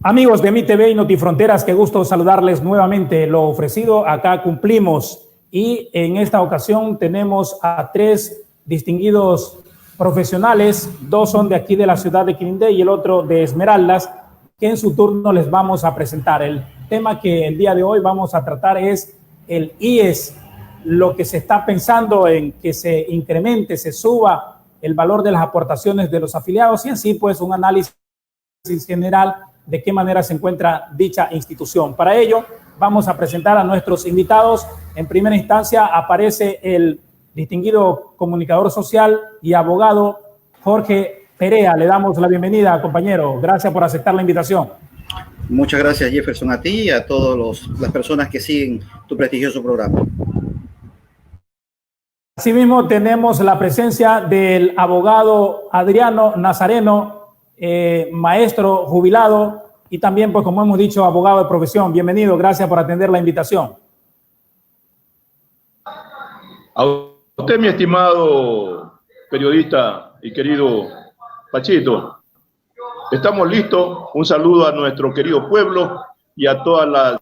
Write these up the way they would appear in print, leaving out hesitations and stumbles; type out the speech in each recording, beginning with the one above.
Amigos de Mi TV y Notifronteras, qué gusto saludarles nuevamente. Lo ofrecido, acá cumplimos. Y en esta ocasión tenemos a tres distinguidos profesionales. Dos son de aquí de la ciudad de Quirindé y el otro de Esmeraldas, que en su turno les vamos a presentar. El tema que el día de hoy vamos a tratar es el IES, lo que se está pensando en que se incremente, se suba el valor de las aportaciones de los afiliados y así pues un análisis general de qué manera se encuentra dicha institución. Para ello, vamos a presentar a nuestros invitados. En primera instancia aparece el distinguido comunicador social y abogado Jorge Perea. Le damos la bienvenida, compañero. Gracias por aceptar la invitación. Muchas gracias, Jefferson, a ti y a todas las personas que siguen tu prestigioso programa. Asimismo, tenemos la presencia del abogado Adriano Nazareno, maestro jubilado y también, pues como hemos dicho, abogado de profesión. Bienvenido, gracias por atender la invitación. A usted, mi estimado periodista y querido Pachito, estamos listos. Un saludo a nuestro querido pueblo y a toda la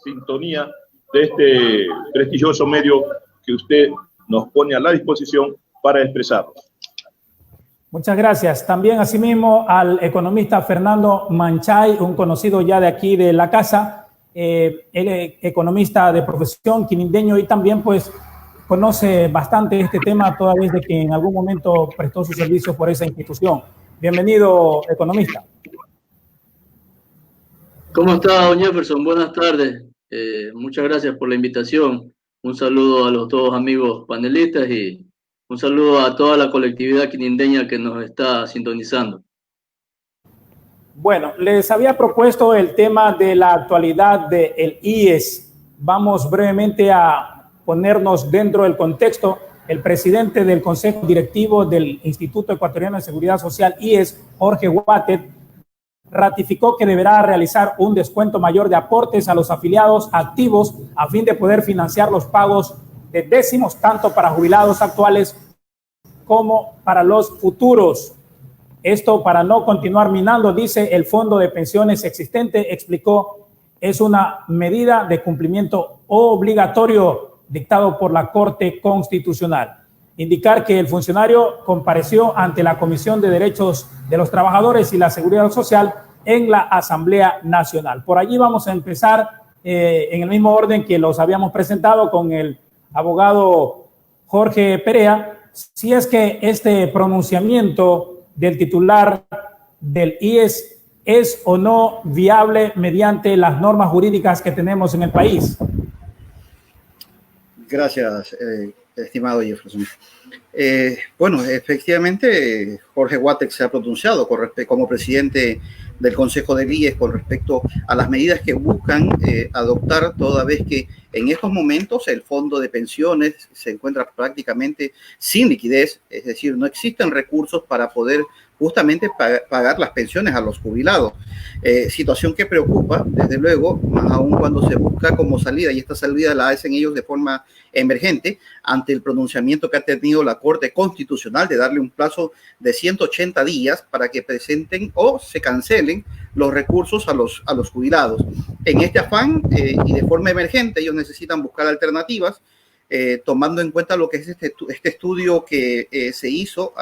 sintonía de este prestigioso medio que usted nos pone a la disposición para expresarnos. Muchas gracias. También, asimismo, al economista Fernando Manchay, un conocido ya de aquí de la casa, él es economista de profesión, quirindeño, y también pues conoce bastante este tema, toda vez de que en algún momento prestó sus servicios por esa institución. Bienvenido, economista. ¿Cómo está, don Jefferson? Buenas tardes. Muchas gracias por la invitación. Un saludo a los todos amigos panelistas y un saludo a toda la colectividad quirindeña que nos está sintonizando. Bueno, les había propuesto el tema de la actualidad del IES. Vamos brevemente a ponernos dentro del contexto. El presidente del Consejo Directivo del Instituto Ecuatoriano de Seguridad Social, IES, Jorge Guatet, ratificó que deberá realizar un descuento mayor de aportes a los afiliados activos a fin de poder financiar los pagos de décimos tanto para jubilados actuales como para los futuros. Esto para no continuar minando, dice, el fondo de pensiones existente, explicó, es una medida de cumplimiento obligatorio dictado por la Corte Constitucional. Indicar que el funcionario compareció ante la Comisión de Derechos de los Trabajadores y la Seguridad Social en la Asamblea Nacional. Por allí vamos a empezar en el mismo orden que los habíamos presentado con el abogado Jorge Perea. Si es que este pronunciamiento del titular del IES es o no viable mediante las normas jurídicas que tenemos en el país. Gracias, estimado Jefferson. Bueno, efectivamente, Jorge Guatet se ha pronunciado como presidente del Consejo del IES con respecto a las medidas que buscan adoptar, toda vez que en estos momentos el fondo de pensiones se encuentra prácticamente sin liquidez, es decir, no existen recursos para poder justamente pagar las pensiones a los jubilados. Situación que preocupa, desde luego, más aún cuando se busca como salida, y esta salida la hacen ellos de forma emergente, ante el pronunciamiento que ha tenido la Corte Constitucional de darle un plazo de 180 días para que presenten o se cancelen los recursos a los jubilados. En este afán y de forma emergente, ellos necesitan buscar alternativas, tomando en cuenta lo que es este estudio que se hizo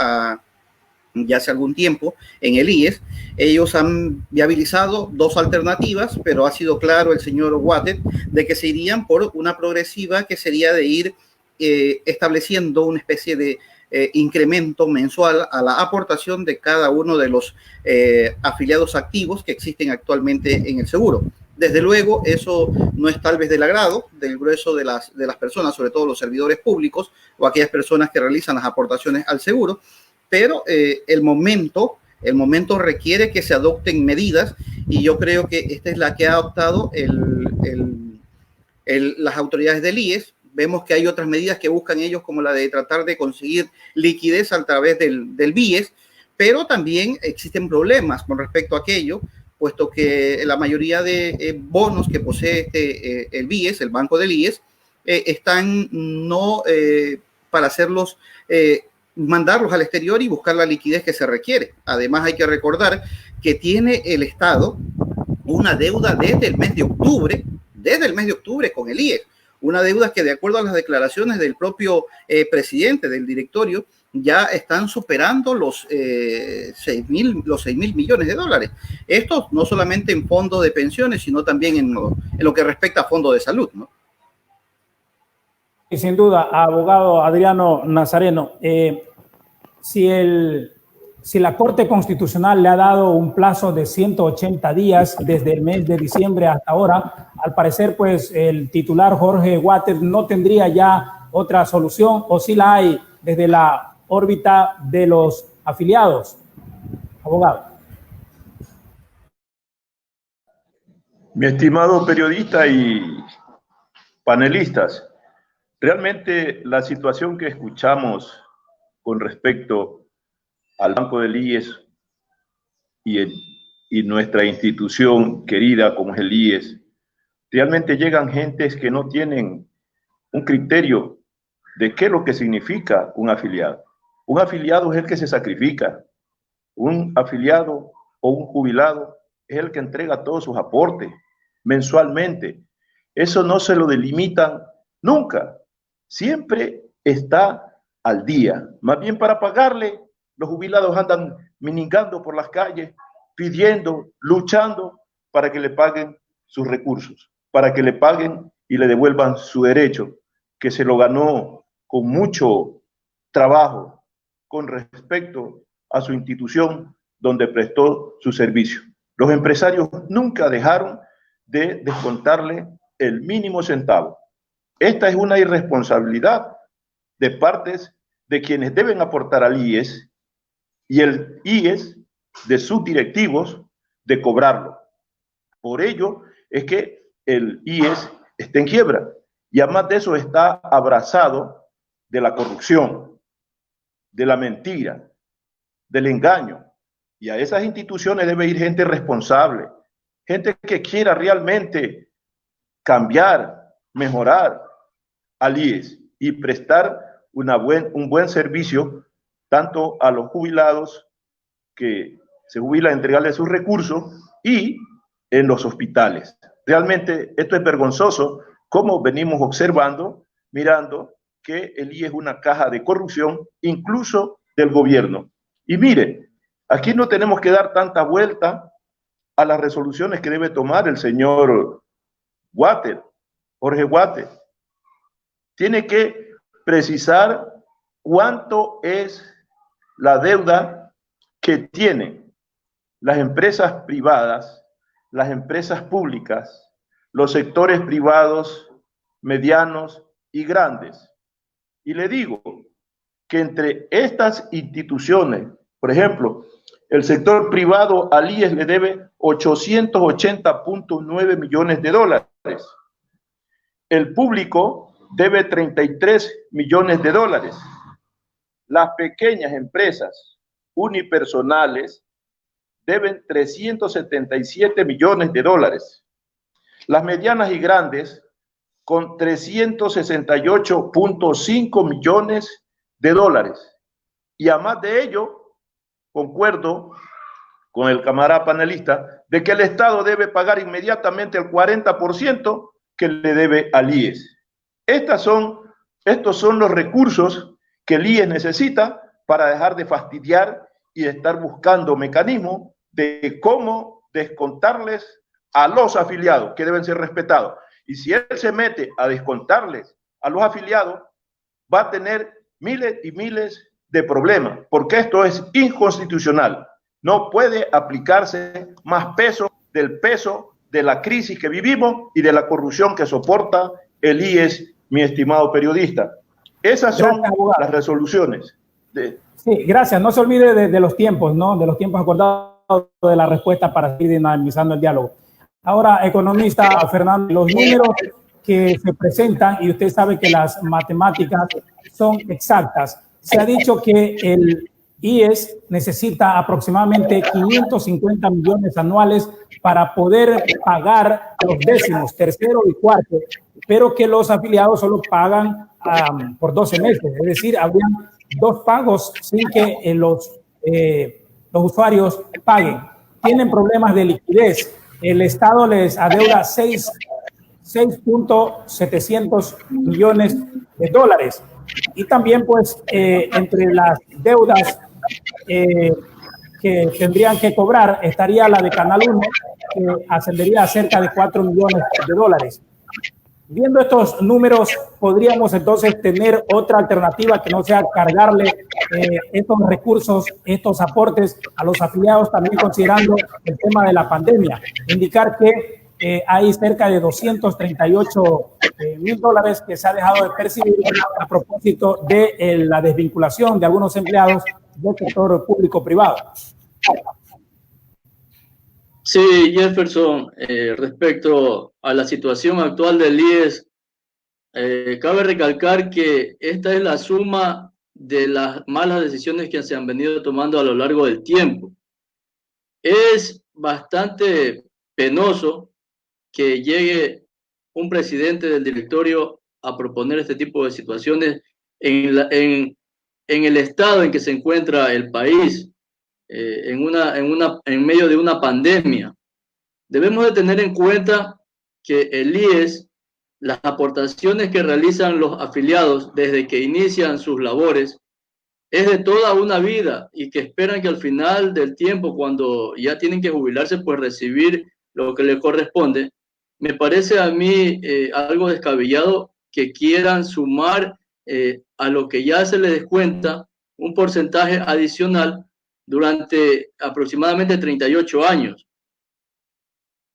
ya hace algún tiempo en el IES. Ellos han viabilizado dos alternativas, pero ha sido claro el señor Guatet de que se irían por una progresiva que sería de ir estableciendo una especie de incremento mensual a la aportación de cada uno de los afiliados activos que existen actualmente en el seguro. Desde luego, eso no es tal vez del agrado del grueso de las personas, sobre todo los servidores públicos o aquellas personas que realizan las aportaciones al seguro, pero el momento requiere que se adopten medidas y yo creo que esta es la que ha adoptado las autoridades del IES. Vemos que hay otras medidas que buscan ellos, como la de tratar de conseguir liquidez a través del BIES, pero también existen problemas con respecto a aquello, puesto que la mayoría de bonos que posee el BIES, el banco del IES, están no para hacerlos mandarlos al exterior y buscar la liquidez que se requiere. Además, hay que recordar que tiene el Estado una deuda desde el mes de octubre con el IES. Una deuda que, de acuerdo a las declaraciones del propio presidente del directorio, ya están superando los 6 mil millones de dólares. Esto no solamente en fondo de pensiones, sino también en lo que respecta a fondo de salud, ¿no? Y sin duda, abogado Adriano Nazareno, si la Corte Constitucional le ha dado un plazo de 180 días desde el mes de diciembre hasta ahora, al parecer, pues el titular Jorge Waters no tendría ya otra solución, o si la hay desde la órbita de los afiliados. Abogado. Mi estimado periodista y panelistas, realmente la situación que escuchamos con respecto al Banco del IES y nuestra institución querida como es el IES, realmente llegan gentes que no tienen un criterio de qué es lo que significa un afiliado. Un afiliado es el que se sacrifica. Un afiliado o un jubilado es el que entrega todos sus aportes mensualmente. Eso no se lo delimitan nunca. Siempre está al día. Más bien, para pagarle, los jubilados andan mendigando por las calles, pidiendo, luchando para que le paguen sus recursos, para que le paguen y le devuelvan su derecho, que se lo ganó con mucho trabajo con respecto a su institución donde prestó su servicio. Los empresarios nunca dejaron de descontarle el mínimo centavo. Esta es una irresponsabilidad de partes de quienes deben aportar al IES y el IES de sus directivos de cobrarlo. Por ello es que el IES está en quiebra y además de eso está abrazado de la corrupción, de la mentira, del engaño. Y a esas instituciones debe ir gente responsable, gente que quiera realmente cambiar, mejorar al IES y prestar un buen servicio tanto a los jubilados que se jubilan, entregarle sus recursos, y en los hospitales. Realmente esto es vergonzoso, como venimos observando, mirando que el IES es una caja de corrupción, incluso del gobierno. Y mire, aquí no tenemos que dar tanta vuelta a las resoluciones que debe tomar el señor Waters, Jorge Waters. Tiene que precisar cuánto es la deuda que tienen las empresas privadas, las empresas públicas, los sectores privados medianos y grandes. Y le digo que entre estas instituciones, por ejemplo, el sector privado al IES le debe 880.9 millones de dólares. El público debe 33 millones de dólares. Las pequeñas empresas unipersonales deben 377 millones de dólares. Las medianas y grandes con 368.5 millones de dólares. Y además de ello, concuerdo con el camarada panelista de que el Estado debe pagar inmediatamente el 40% que le debe al IES. Estos son los recursos que el IES necesita para dejar de fastidiar y estar buscando mecanismos de cómo descontarles a los afiliados, que deben ser respetados. Y si él se mete a descontarles a los afiliados, va a tener miles y miles de problemas, porque esto es inconstitucional. No puede aplicarse más peso de la crisis que vivimos y de la corrupción que soporta el IES, mi estimado periodista. Esas son las resoluciones. Sí, gracias. No se olvide de los tiempos, ¿no? De los tiempos acordados de la respuesta para seguir dinamizando el diálogo. Ahora, economista Fernando, los números que se presentan, y usted sabe que las matemáticas son exactas, se ha dicho que el IES necesita aproximadamente 550 millones anuales para poder pagar los décimos, tercero y cuarto, pero que los afiliados solo pagan por 12 meses, es decir, habrían 2 pagos sin que los usuarios paguen. Tienen problemas de liquidez. el Estado les adeuda 6.700 millones de dólares. Y también, pues, entre las deudas que tendrían que cobrar estaría la de Canal 1, que ascendería a cerca de 4 millones de dólares. Viendo estos números, podríamos entonces tener otra alternativa que no sea cargarle estos recursos, estos aportes a los afiliados, también considerando el tema de la pandemia. Indicar que hay cerca de 238 mil dólares que se ha dejado de percibir a propósito de la desvinculación de algunos empleados del sector público-privado. Sí, Jefferson, respecto a la situación actual del IES, cabe recalcar que esta es la suma de las malas decisiones que se han venido tomando a lo largo del tiempo. Es bastante penoso que llegue un presidente del directorio a proponer este tipo de situaciones en el estado en que se encuentra el país, en medio de una pandemia. Debemos de tener en cuenta que el IES, las aportaciones que realizan los afiliados desde que inician sus labores, es de toda una vida y que esperan que al final del tiempo, cuando ya tienen que jubilarse, pues recibir lo que les corresponde. Me parece a mí algo descabellado que quieran sumar a lo que ya se les descuenta un porcentaje adicional durante aproximadamente 38 años.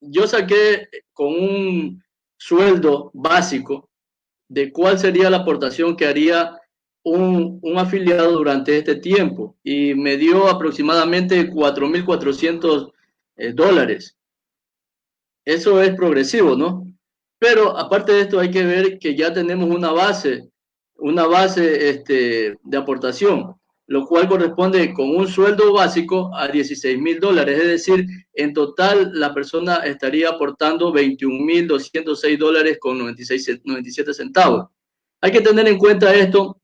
Yo saqué con un sueldo básico de cuál sería la aportación que haría un afiliado durante este tiempo y me dio aproximadamente 4.400 dólares. Eso es progresivo, ¿no? Pero aparte de esto hay que ver que ya tenemos una base de aportación, lo cual corresponde con un sueldo básico a 16.000 dólares. Es decir, en total la persona estaría aportando 21.206 dólares con 97 centavos. Hay que tener en cuenta esto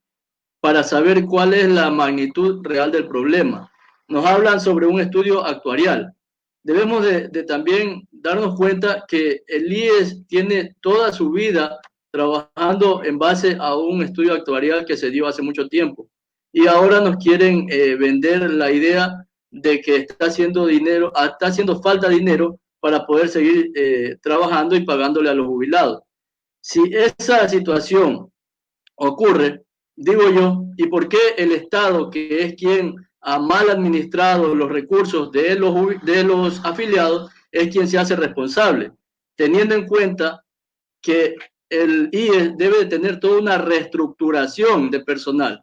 para saber cuál es la magnitud real del problema. Nos hablan sobre un estudio actuarial. Debemos de también darnos cuenta que el IES tiene toda su vida trabajando en base a un estudio actuarial que se dio hace mucho tiempo. Y ahora nos quieren vender la idea de que está haciendo falta dinero para poder seguir trabajando y pagándole a los jubilados. Si esa situación ocurre, digo yo, ¿y por qué el Estado, que es quien ha mal administrado los recursos de los afiliados, es quien se hace responsable? Teniendo en cuenta que el IES debe de tener toda una reestructuración de personal.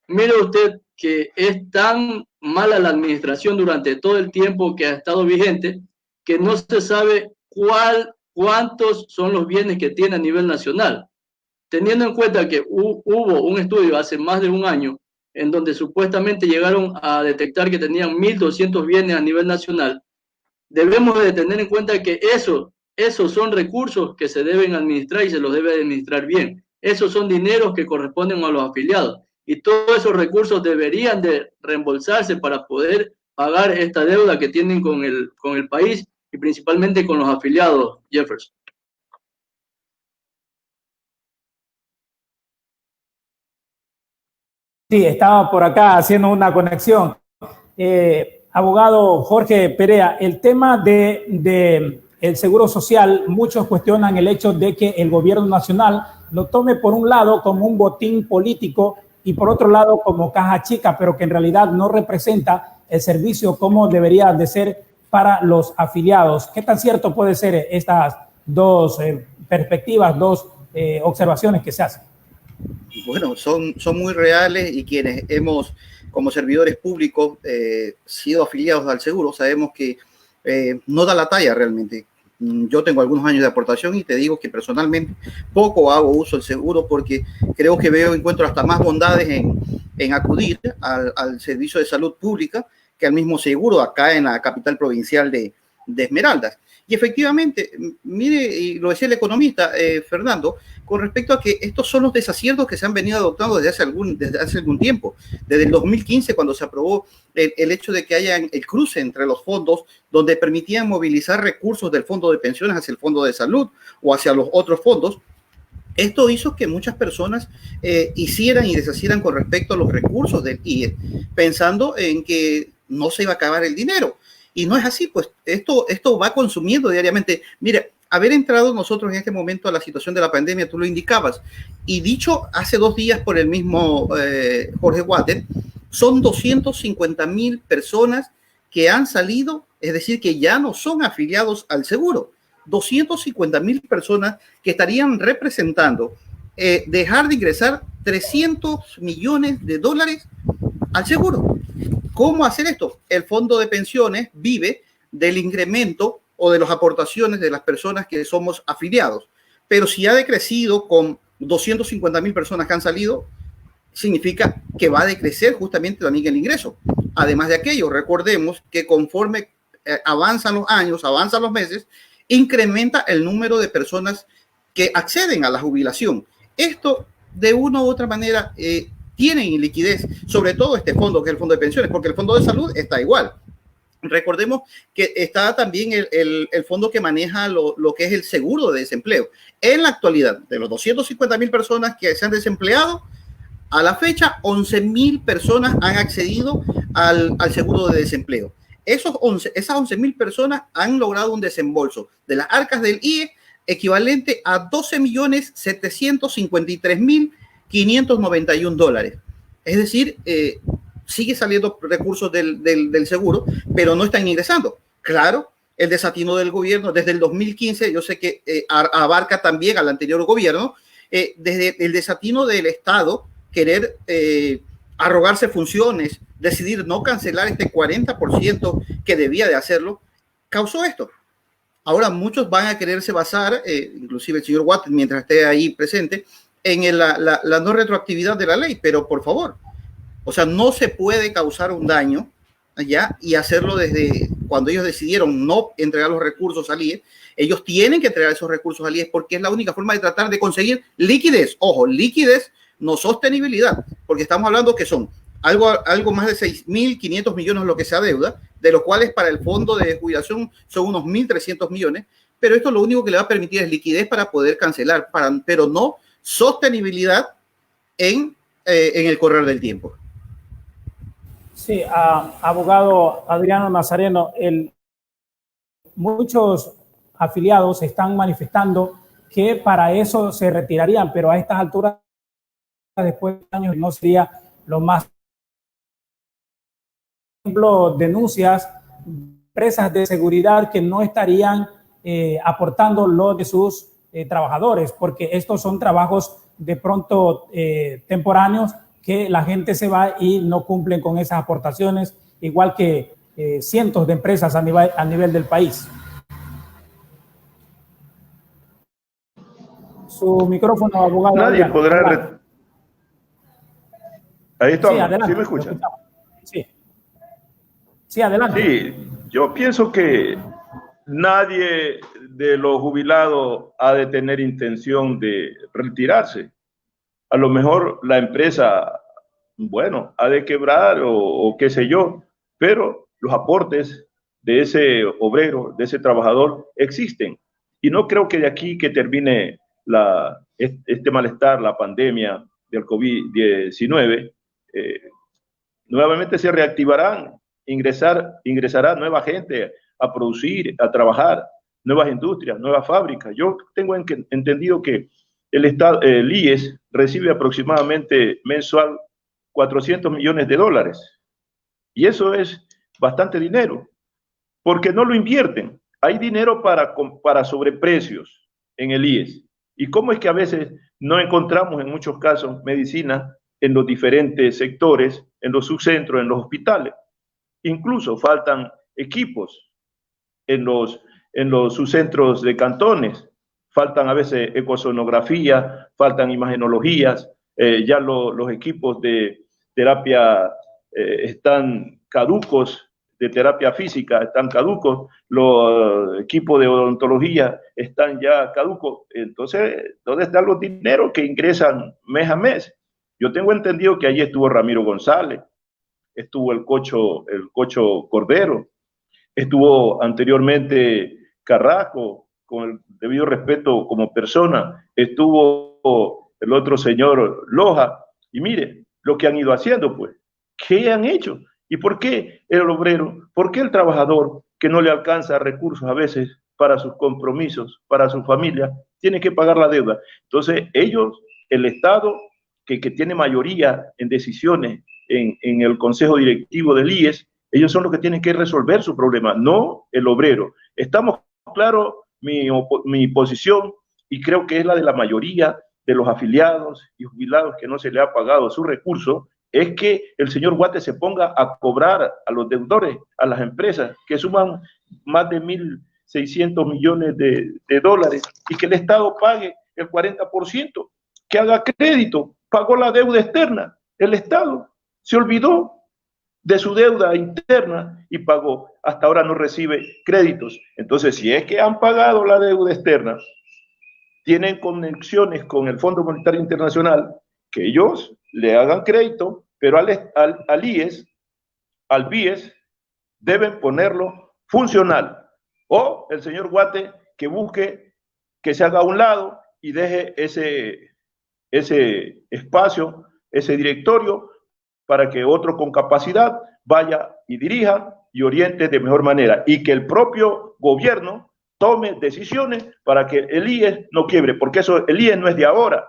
Mire usted que es tan mala la administración durante todo el tiempo que ha estado vigente que no se sabe cuántos son los bienes que tiene a nivel nacional. Teniendo en cuenta que hubo un estudio hace más de un año en donde supuestamente llegaron a detectar que tenían 1.200 bienes a nivel nacional, debemos de tener en cuenta que esos son recursos que se deben administrar y se los debe administrar bien. Esos son dineros que corresponden a los afiliados y todos esos recursos deberían de reembolsarse para poder pagar esta deuda que tienen con el país y principalmente con los afiliados, Jefferson. Sí, estaba por acá haciendo una conexión. Abogado Jorge Perea, el tema de el Seguro Social, muchos cuestionan el hecho de que el gobierno nacional lo tome por un lado como un botín político y por otro lado como caja chica, pero que en realidad no representa el servicio como debería de ser para los afiliados. ¿Qué tan cierto puede ser estas dos perspectivas, dos observaciones que se hacen? Bueno, son muy reales y quienes hemos, como servidores públicos, sido afiliados al seguro, sabemos que no da la talla realmente. Yo tengo algunos años de aportación y te digo que personalmente poco hago uso del seguro porque creo que encuentro hasta más bondades en acudir al servicio de salud pública que al mismo seguro acá en la capital provincial de de Esmeraldas. Y efectivamente, mire, y lo decía el economista Fernando, con respecto a que estos son los desaciertos que se han venido adoptando desde hace algún tiempo. Desde el 2015, cuando se aprobó el hecho de que haya el cruce entre los fondos, donde permitían movilizar recursos del fondo de pensiones hacia el fondo de salud o hacia los otros fondos. Esto hizo que muchas personas hicieran y deshacieran con respecto a los recursos del IE, pensando en que no se iba a acabar el dinero. Y no es así, pues esto va consumiendo diariamente. Mira, haber entrado nosotros en este momento a la situación de la pandemia, tú lo indicabas, y dicho hace 2 días por el mismo Jorge Water, son 250,000 personas que han salido, es decir, que ya no son afiliados al seguro. 250,000 personas que estarían representando dejar de ingresar 300 millones de dólares al seguro. ¿Cómo hacer esto? El fondo de pensiones vive del incremento o de las aportaciones de las personas que somos afiliados. Pero si ha decrecido con 250,000 personas que han salido, significa que va a decrecer justamente también el ingreso. Además de aquello, recordemos que conforme avanzan los años, avanzan los meses, incrementa el número de personas que acceden a la jubilación. Esto, de una u otra manera, tienen liquidez, sobre todo este fondo, que es el fondo de pensiones, porque el fondo de salud está igual. Recordemos que está también el fondo que maneja lo que es el seguro de desempleo. En la actualidad, de los 250,000 personas que se han desempleado, a la fecha, 11,000 personas han accedido al seguro de desempleo. Esas 11,000 personas han logrado un desembolso de las arcas del IE equivalente a 12,753,591 dólares. Es decir, sigue saliendo recursos del seguro, pero no están ingresando. Claro, el desatino del gobierno desde el 2015, yo sé que abarca también al anterior gobierno, desde el desatino del Estado, querer arrogarse funciones, decidir no cancelar este 40% que debía de hacerlo, causó esto. Ahora muchos van a quererse basar, inclusive el señor Watt, mientras esté ahí presente, en la no retroactividad de la ley, pero por favor, o sea, no se puede causar un daño allá y hacerlo desde cuando ellos decidieron no entregar los recursos al IES. Ellos tienen que entregar esos recursos al IES porque es la única forma de tratar de conseguir liquidez. Ojo, liquidez, no sostenibilidad, porque estamos hablando que son algo más de 6.500 millones lo que se adeuda, de los cuales para el fondo de jubilación son unos 1.300 millones, pero esto lo único que le va a permitir es liquidez para poder cancelar, pero no sostenibilidad en el correr del tiempo. Sí, abogado Adriano Nazareno, muchos afiliados están manifestando que para eso se retirarían, pero a estas alturas, después de años, no sería lo más. Por ejemplo, denuncias de empresas de seguridad que no estarían aportando lo de sus trabajadores, porque estos son trabajos de pronto temporáneos que la gente se va y no cumplen con esas aportaciones, igual que cientos de empresas a nivel del país. Su micrófono, abogado. Nadie podrá... Ahí está. Sí, adelante. ¿Sí me escuchan? Sí, adelante. Sí, yo pienso que nadie de los jubilados ha de tener intención de retirarse. A lo mejor la empresa, bueno, ha de quebrar o qué sé yo, pero los aportes de ese obrero, de ese trabajador, existen. Y no creo que de aquí que termine este malestar, la pandemia del COVID-19, nuevamente se reactivarán, ingresará nueva gente a producir, a trabajar, nuevas industrias, nuevas fábricas. Yo tengo entendido que el IES recibe aproximadamente mensual 400 millones de dólares. Y eso es bastante dinero, porque no lo invierten. Hay dinero para sobreprecios en el IES. ¿Y cómo es que a veces no encontramos en muchos casos medicina en los diferentes sectores, en los subcentros, en los hospitales? Incluso faltan equipos en los subcentros de cantones, faltan a veces ecosonografía, faltan imagenologías, ya los equipos de terapia están caducos, de terapia física están caducos, los equipos de odontología están ya caducos. Entonces, ¿dónde están los dineros que ingresan mes a mes? Yo tengo entendido que allí estuvo Ramiro González, estuvo el Cocho Cordero, estuvo anteriormente Carrasco, con el debido respeto como persona, estuvo el otro señor Loja, y mire lo que han ido haciendo, pues. ¿Qué han hecho? ¿Y por qué el obrero, por qué el trabajador que no le alcanza recursos a veces para sus compromisos, para su familia, tiene que pagar la deuda? Entonces ellos, el Estado, que tiene mayoría en decisiones en el Consejo Directivo del IES, ellos son los que tienen que resolver su problema, no el obrero. Estamos claros, mi posición, y creo que es la de la mayoría de los afiliados y jubilados que no se le ha pagado su recurso, es que el señor Guate se ponga a cobrar a los deudores, a las empresas que suman más de 1.600 millones de dólares, y que el Estado pague el 40%, que haga crédito. Pagó la deuda externa, el Estado se olvidó de su deuda interna y pagó. Hasta ahora no recibe créditos. Entonces, si es que han pagado la deuda externa, tienen conexiones con el Fondo Monetario Internacional, que ellos le hagan crédito, pero al IES, al BIES, deben ponerlo funcional. O el señor Guate que busque que se haga a un lado y deje ese espacio, ese directorio, para que otro con capacidad vaya y dirija y oriente de mejor manera, y que el propio gobierno tome decisiones para que el IES no quiebre, porque el IES no es de ahora.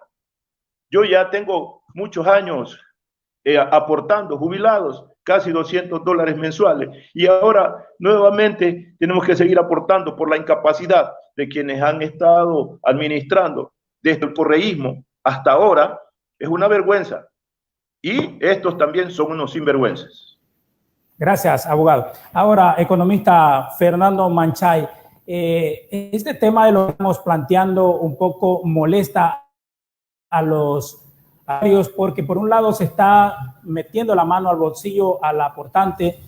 Yo ya tengo muchos años aportando, jubilados, casi $200 mensuales, y ahora nuevamente tenemos que seguir aportando por la incapacidad de quienes han estado administrando desde el correísmo hasta ahora. Es una vergüenza, y estos también son unos sinvergüenzas. Gracias, abogado. Ahora, economista Fernando Manchay, este tema de lo que estamos planteando un poco molesta a los usuarios, porque por un lado se está metiendo la mano al bolsillo al aportante,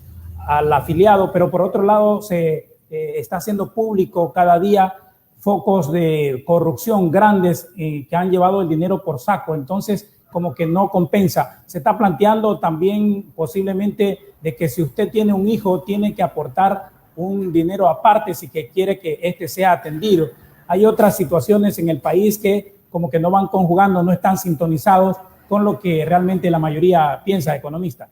al afiliado, pero por otro lado se está haciendo público cada día focos de corrupción grandes que han llevado el dinero por saco. Entonces, como que no compensa. Se está planteando también posiblemente de que si usted tiene un hijo, tiene que aportar un dinero aparte si que quiere que este sea atendido. Hay otras situaciones en el país que como que no van conjugando, no están sintonizados con lo que realmente la mayoría piensa, economista.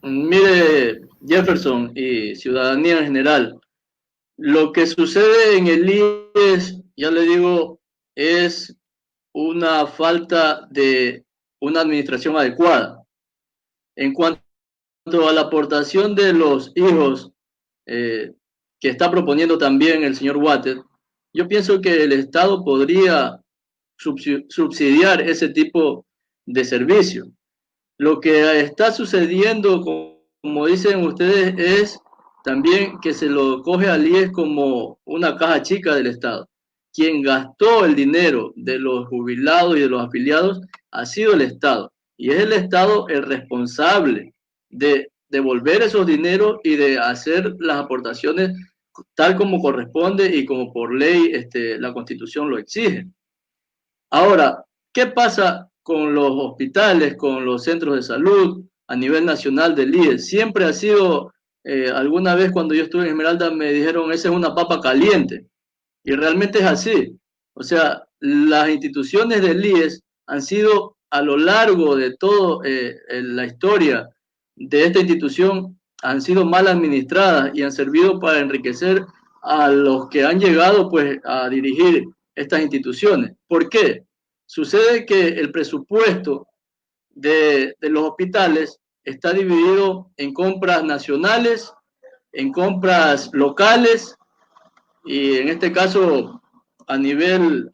Mire, Jefferson y ciudadanía en general, lo que sucede en el IES, ya le digo, es una falta de una administración adecuada. En cuanto a la aportación de los hijos que está proponiendo también el señor Water, yo pienso que el Estado podría subsidiar ese tipo de servicio. Lo que está sucediendo, como dicen ustedes, es también que se lo coge al IES como una caja chica del Estado. Quien gastó el dinero de los jubilados y de los afiliados ha sido el Estado. Y es el Estado el responsable de devolver esos dineros y de hacer las aportaciones tal como corresponde y como por ley la Constitución lo exige. Ahora, ¿qué pasa con los hospitales, con los centros de salud a nivel nacional del IES? Siempre ha sido, alguna vez cuando yo estuve en Esmeralda me dijeron, esa es una papa caliente. Y realmente es así. O sea, las instituciones del IES han sido a lo largo de toda la historia de esta institución, han sido mal administradas y han servido para enriquecer a los que han llegado pues a dirigir estas instituciones. ¿Por qué? Sucede que el presupuesto de los hospitales está dividido en compras nacionales, en compras locales, y en este caso a nivel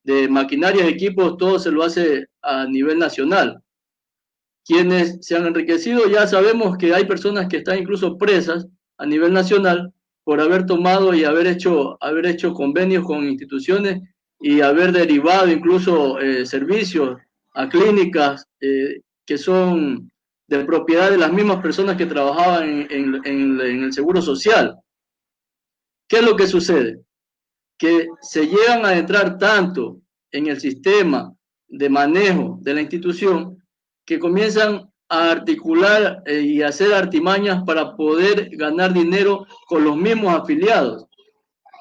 de maquinarias, equipos, todo se lo hace a nivel nacional. Quienes se han enriquecido, ya sabemos que hay personas que están incluso presas a nivel nacional por haber tomado y haber hecho convenios con instituciones y haber derivado incluso servicios a clínicas que son de propiedad de las mismas personas que trabajaban en el Seguro Social. ¿Qué es lo que sucede? Que se llegan a entrar tanto en el sistema de manejo de la institución que comienzan a articular y hacer artimañas para poder ganar dinero con los mismos afiliados,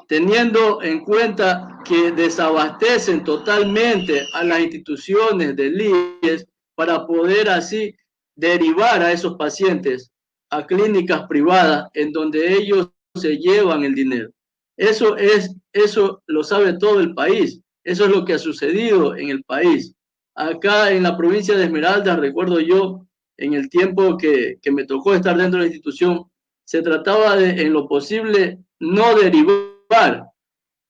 teniendo en cuenta que desabastecen totalmente a las instituciones del IES para poder así derivar a esos pacientes a clínicas privadas en donde ellos se llevan el dinero. Eso lo sabe todo el país. Eso es lo que ha sucedido en el país. Acá en la provincia de Esmeraldas, recuerdo yo, en el tiempo que me tocó estar dentro de la institución, se trataba de, en lo posible, no derivar,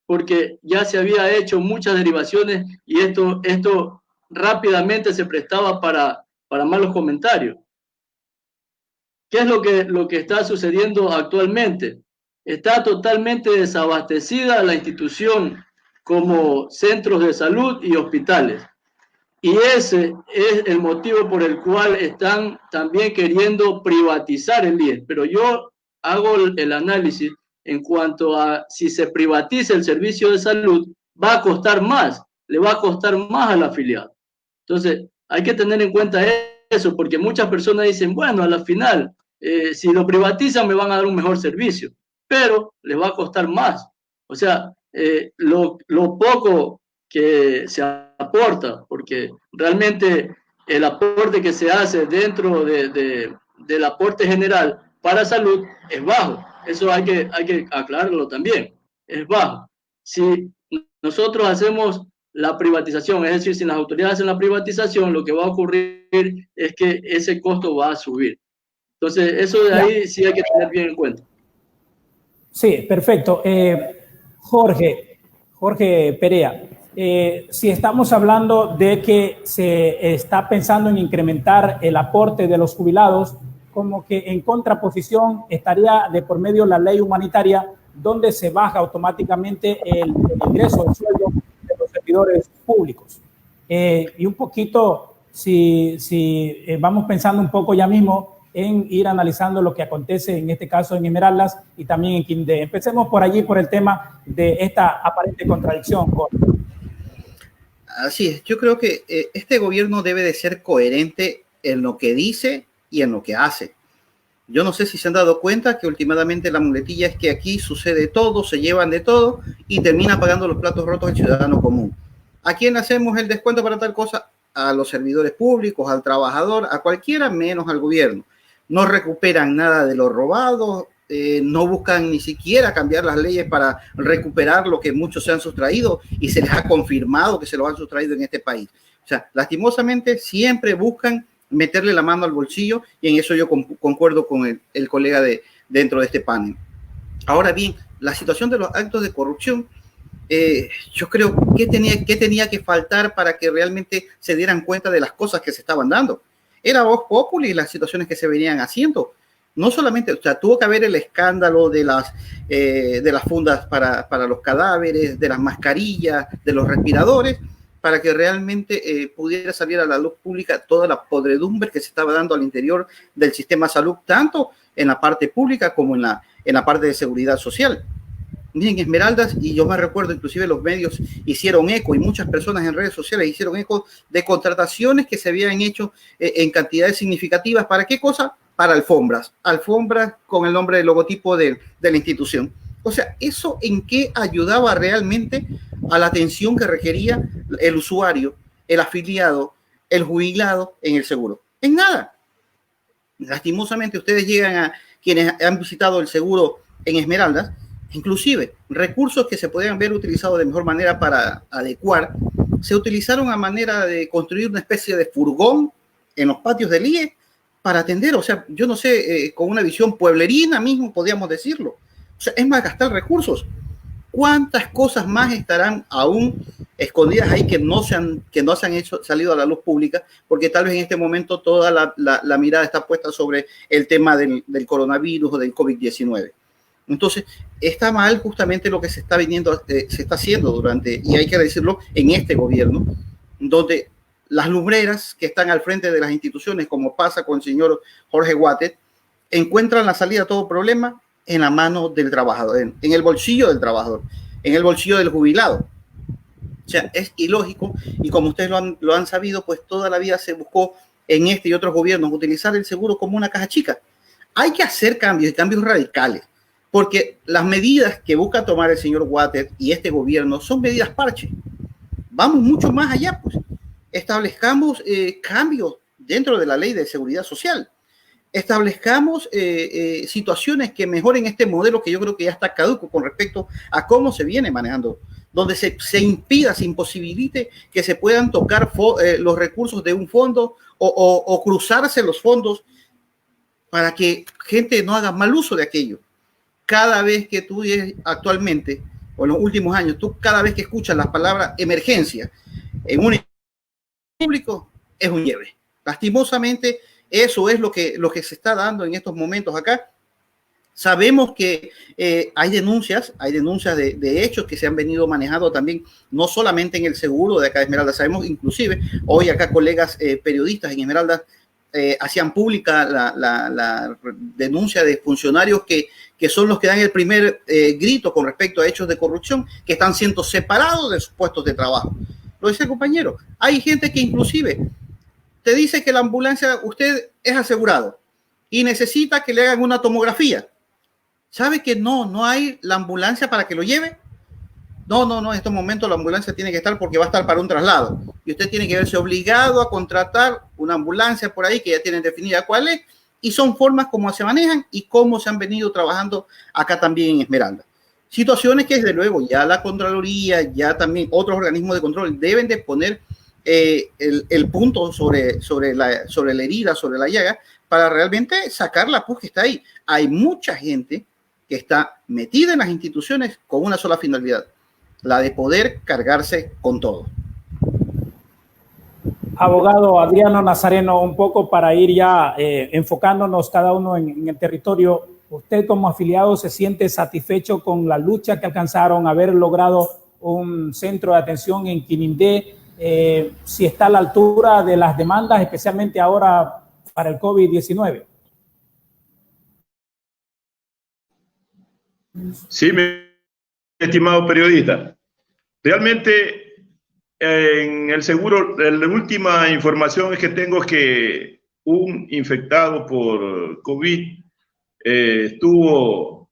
porque ya se había hecho muchas derivaciones y esto rápidamente se prestaba para malos comentarios. ¿Qué es lo que está sucediendo actualmente? Está totalmente desabastecida la institución como centros de salud y hospitales. Y ese es el motivo por el cual están también queriendo privatizar el IES. Pero yo hago el análisis en cuanto a si se privatiza el servicio de salud, va a costar más, le va a costar más al afiliado. Entonces, hay que tener en cuenta eso, porque muchas personas dicen, bueno, a la final, si lo privatizan me van a dar un mejor servicio, pero les va a costar más. O sea, lo poco que se aporta, porque realmente el aporte que se hace dentro del aporte general para salud es bajo. Eso hay que aclararlo también, es bajo. Si nosotros hacemos la privatización, es decir, si las autoridades hacen la privatización, lo que va a ocurrir es que ese costo va a subir. Entonces, eso de ahí sí hay que tener bien en cuenta. Sí, perfecto. Jorge Perea, si estamos hablando de que se está pensando en incrementar el aporte de los jubilados, como que en contraposición estaría de por medio la ley humanitaria, donde se baja automáticamente el ingreso del sueldo de los servidores públicos. Y un poquito, si vamos pensando un poco ya mismo en ir analizando lo que acontece en este caso en Esmeraldas y también en Quindé. Empecemos por allí, por el tema de esta aparente contradicción. Así es, yo creo que este gobierno debe de ser coherente en lo que dice y en lo que hace. Yo no sé si se han dado cuenta que últimamente la muletilla es que aquí sucede todo, se llevan de todo y termina pagando los platos rotos el ciudadano común. ¿A quién hacemos el descuento para tal cosa? A los servidores públicos, al trabajador, a cualquiera menos al gobierno. No recuperan nada de lo robado, no buscan ni siquiera cambiar las leyes para recuperar lo que muchos se han sustraído y se les ha confirmado que se lo han sustraído en este país. O sea, lastimosamente siempre buscan meterle la mano al bolsillo y en eso yo concuerdo con el colega dentro de este panel. Ahora bien, la situación de los actos de corrupción, yo creo que tenía que faltar para que realmente se dieran cuenta de las cosas que se estaban dando. Era vox populi las situaciones que se venían haciendo. No solamente, o sea, tuvo que haber el escándalo de las fundas para los cadáveres, de las mascarillas, de los respiradores, para que realmente pudiera salir a la luz pública toda la podredumbre que se estaba dando al interior del sistema de salud, tanto en la parte pública como en la parte de seguridad social. Miren, Esmeraldas, y yo me recuerdo, inclusive los medios hicieron eco y muchas personas en redes sociales hicieron eco de contrataciones que se habían hecho en cantidades significativas. ¿Para qué cosa? Para alfombras con el nombre del logotipo de la institución. O sea, ¿eso en qué ayudaba realmente a la atención que requería el usuario, el afiliado, el jubilado en el seguro? En nada. Lastimosamente, ustedes llegan a quienes han visitado el seguro en Esmeraldas, inclusive recursos que se podían haber utilizado de mejor manera para adecuar, se utilizaron a manera de construir una especie de furgón en los patios del IE para atender, o sea, yo no sé, con una visión pueblerina mismo podríamos decirlo. O sea, es más, gastar recursos. ¿Cuántas cosas más estarán aún escondidas ahí que no se han salido a la luz pública? Porque tal vez en este momento toda la mirada está puesta sobre el tema del coronavirus o del COVID-19. Entonces, está mal justamente lo que se está haciendo durante, y hay que decirlo, en este gobierno, donde las lumbreras que están al frente de las instituciones, como pasa con el señor Jorge Waters, encuentran la salida a todo problema en la mano del trabajador, en el bolsillo del trabajador, en el bolsillo del jubilado. O sea, es ilógico, y como ustedes lo han sabido, pues toda la vida se buscó en este y otros gobiernos utilizar el seguro como una caja chica. Hay que hacer cambios, y cambios radicales, porque las medidas que busca tomar el señor Waters y este gobierno son medidas parche. Vamos mucho más allá, pues. Establezcamos cambios dentro de la ley de seguridad social. Establezcamos situaciones que mejoren este modelo que yo creo que ya está caduco con respecto a cómo se viene manejando, donde se impida, se imposibilite que se puedan tocar los recursos de un fondo o cruzarse los fondos para que gente no haga mal uso de aquello. Cada vez que tú actualmente, o en los últimos años, tú cada vez que escuchas las palabras emergencia en un público, es un lleve. Lastimosamente, eso es lo que se está dando en estos momentos acá. Sabemos que hay denuncias de hechos que se han venido manejando también, no solamente en el seguro de acá de Esmeralda. Sabemos inclusive, hoy acá colegas periodistas en Esmeralda hacían pública la denuncia de funcionarios que son los que dan el primer grito con respecto a hechos de corrupción, que están siendo separados de sus puestos de trabajo. Lo dice el compañero. Hay gente que inclusive te dice que la ambulancia, usted es asegurado y necesita que le hagan una tomografía. ¿Sabe que no hay la ambulancia para que lo lleve? No, en estos momentos la ambulancia tiene que estar porque va a estar para un traslado. Y usted tiene que verse obligado a contratar una ambulancia por ahí que ya tienen definida cuál es, y son formas como se manejan y cómo se han venido trabajando acá también en Esmeralda. Situaciones que desde luego ya la Contraloría, ya también otros organismos de control deben de poner el punto sobre la herida, sobre la llaga, para realmente sacarla, pues que está ahí. Hay mucha gente que está metida en las instituciones con una sola finalidad, la de poder cargarse con todo. Abogado Adriano Nazareno, un poco para ir ya enfocándonos cada uno en el territorio, ¿usted como afiliado se siente satisfecho con la lucha que alcanzaron, haber logrado un centro de atención en Quinindé? Si está a la altura de las demandas, especialmente ahora para el COVID-19. Sí, mi estimado periodista. Realmente, en el seguro, la última información que tengo es que un infectado por COVID estuvo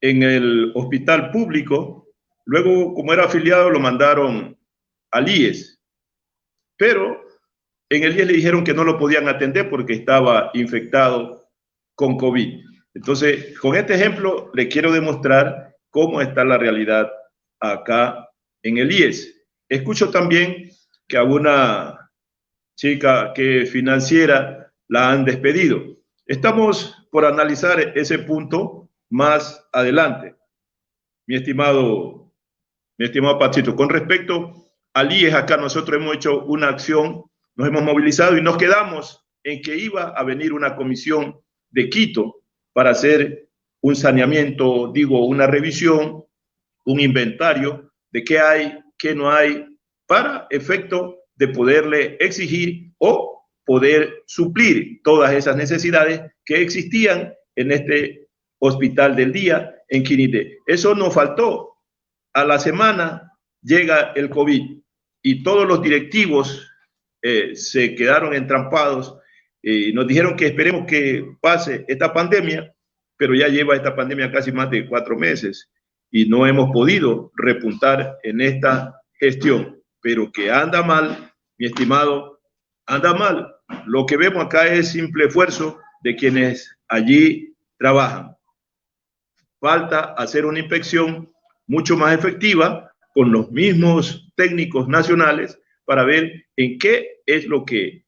en el hospital público. Luego, como era afiliado, lo mandaron al IES. Pero en el IES le dijeron que no lo podían atender porque estaba infectado con COVID. Entonces, con este ejemplo, le quiero demostrar cómo está la realidad acá en el IES. Escucho también que a una chica que financiera la han despedido. Estamos por analizar ese punto más adelante, mi estimado Pachito. Con respecto al IES, acá nosotros hemos hecho una acción, nos hemos movilizado y nos quedamos en que iba a venir una comisión de Quito para hacer un saneamiento, una revisión, un inventario de qué hay, qué no hay, para efecto de poderle exigir o poder suplir todas esas necesidades que existían en este hospital del día en Quinindé. Eso nos faltó. A la semana llega el COVID y todos los directivos se quedaron entrampados. Nos dijeron que esperemos que pase esta pandemia, pero ya lleva esta pandemia casi más de 4 meses y no hemos podido repuntar en esta gestión. Pero que anda mal, mi estimado, anda mal. Lo que vemos acá es simple esfuerzo de quienes allí trabajan. Falta hacer una inspección mucho más efectiva con los mismos técnicos nacionales para ver en qué es lo que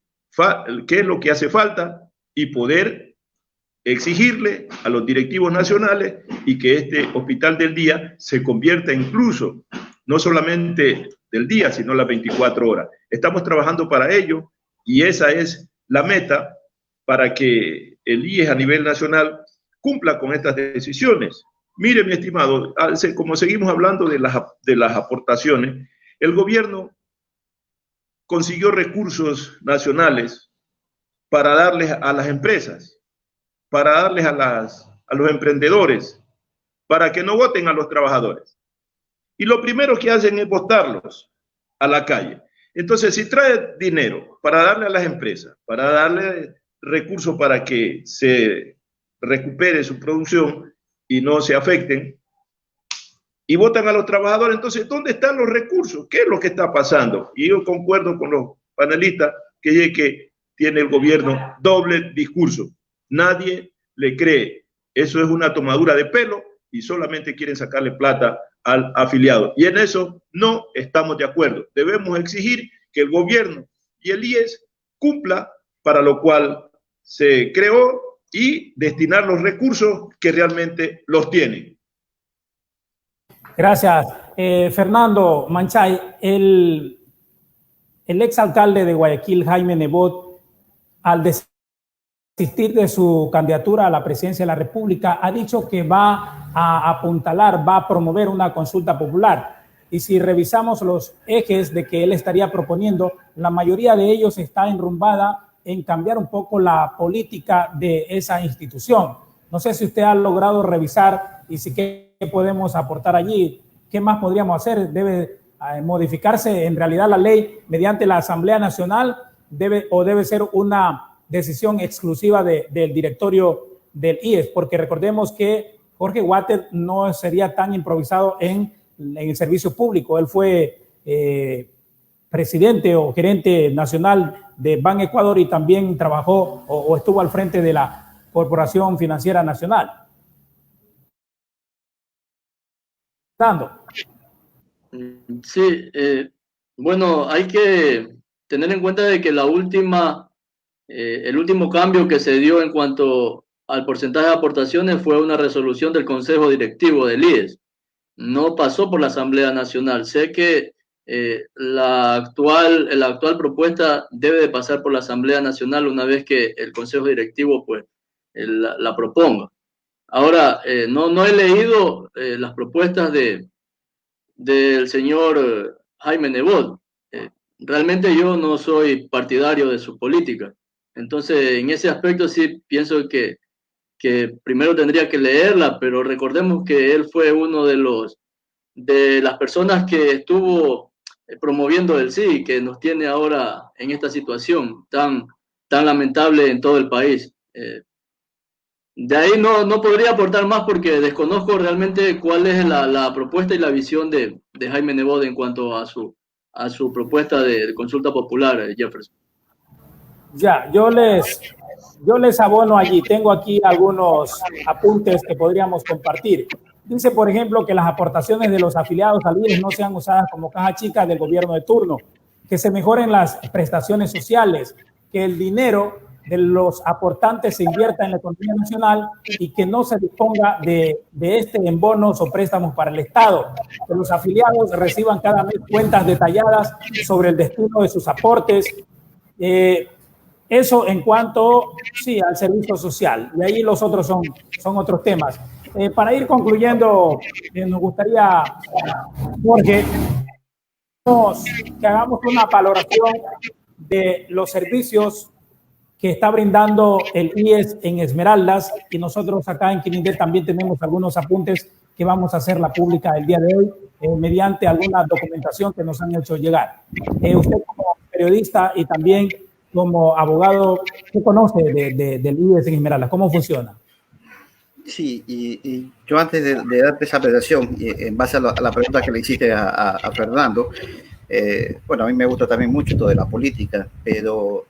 hace falta y poder exigirle a los directivos nacionales y que este hospital del día se convierta incluso, no solamente del día, sino las 24 horas. Estamos trabajando para ello y esa es la meta para que el IES a nivel nacional cumpla con estas decisiones. Mire, mi estimado, como seguimos hablando de las aportaciones, el gobierno consiguió recursos nacionales para darles a las empresas, para darles a los emprendedores, para que no voten a los trabajadores. Y lo primero que hacen es botarlos a la calle. Entonces, si trae dinero para darle a las empresas, para darle recursos para que se recupere su producción y no se afecten, y votan a los trabajadores, entonces, ¿dónde están los recursos? ¿Qué es lo que está pasando? Y yo concuerdo con los panelistas que tiene el gobierno doble discurso. Nadie le cree. Eso es una tomadura de pelo y solamente quieren sacarle plata al afiliado. Y en eso no estamos de acuerdo. Debemos exigir que el gobierno y el IES cumpla para lo cual se creó y destinar los recursos que realmente los tienen. Gracias. Fernando Manchay, el exalcalde de Guayaquil, Jaime Nebot, al desistir de su candidatura a la presidencia de la República, ha dicho que va a apuntalar, va a promover una consulta popular. Y si revisamos los ejes de que él estaría proponiendo, la mayoría de ellos está enrumbada en cambiar un poco la política de esa institución. No sé si usted ha logrado revisar y si qué podemos aportar allí. ¿Qué más podríamos hacer? ¿Debe modificarse en realidad la ley mediante la Asamblea Nacional? ¿Debe ser una decisión exclusiva del directorio del IES? Porque recordemos que Jorge Waters no sería tan improvisado en el servicio público. Él fue presidente o gerente nacional de Ban Ecuador y también trabajó o estuvo al frente de la Corporación Financiera Nacional. Sí, bueno, hay que tener en cuenta de que el último cambio que se dio en cuanto al porcentaje de aportaciones fue una resolución del Consejo Directivo del IES. No pasó por la Asamblea Nacional. Sé que la actual propuesta debe de pasar por la Asamblea Nacional una vez que el Consejo Directivo pues la proponga. Ahora, no he leído las propuestas del señor Jaime Nebot. Realmente yo no soy partidario de su política. Entonces, en ese aspecto sí pienso que primero tendría que leerla, pero recordemos que él fue uno de las personas que estuvo promoviendo el sí, que nos tiene ahora en esta situación tan lamentable en todo el país. De ahí no podría aportar más porque desconozco realmente cuál es la propuesta y la visión de Jaime Nebot en cuanto a su propuesta de consulta popular, Jefferson. Ya, yo les abono allí. Tengo aquí algunos apuntes que podríamos compartir. Dice, por ejemplo, que las aportaciones de los afiliados al IES no sean usadas como caja chica del gobierno de turno, que se mejoren las prestaciones sociales, que el dinero de los aportantes se invierta en la economía nacional y que no se disponga de este en bonos o préstamos para el Estado, que los afiliados reciban cada mes cuentas detalladas sobre el destino de sus aportes. Eso en cuanto, sí, al servicio social. Y ahí los otros son otros temas. Para ir concluyendo, nos gustaría, Jorge, que hagamos una valoración de los servicios que está brindando el IES en Esmeraldas, y nosotros acá en Quirindé también tenemos algunos apuntes que vamos a hacer la pública el día de hoy mediante alguna documentación que nos han hecho llegar. Usted como periodista y también como abogado, ¿qué conoce del IES en Esmeraldas? ¿Cómo funciona? Sí, y yo antes de darte esa apreciación, en base a la pregunta que le hiciste a Fernando, bueno, a mí me gusta también mucho todo de la política, pero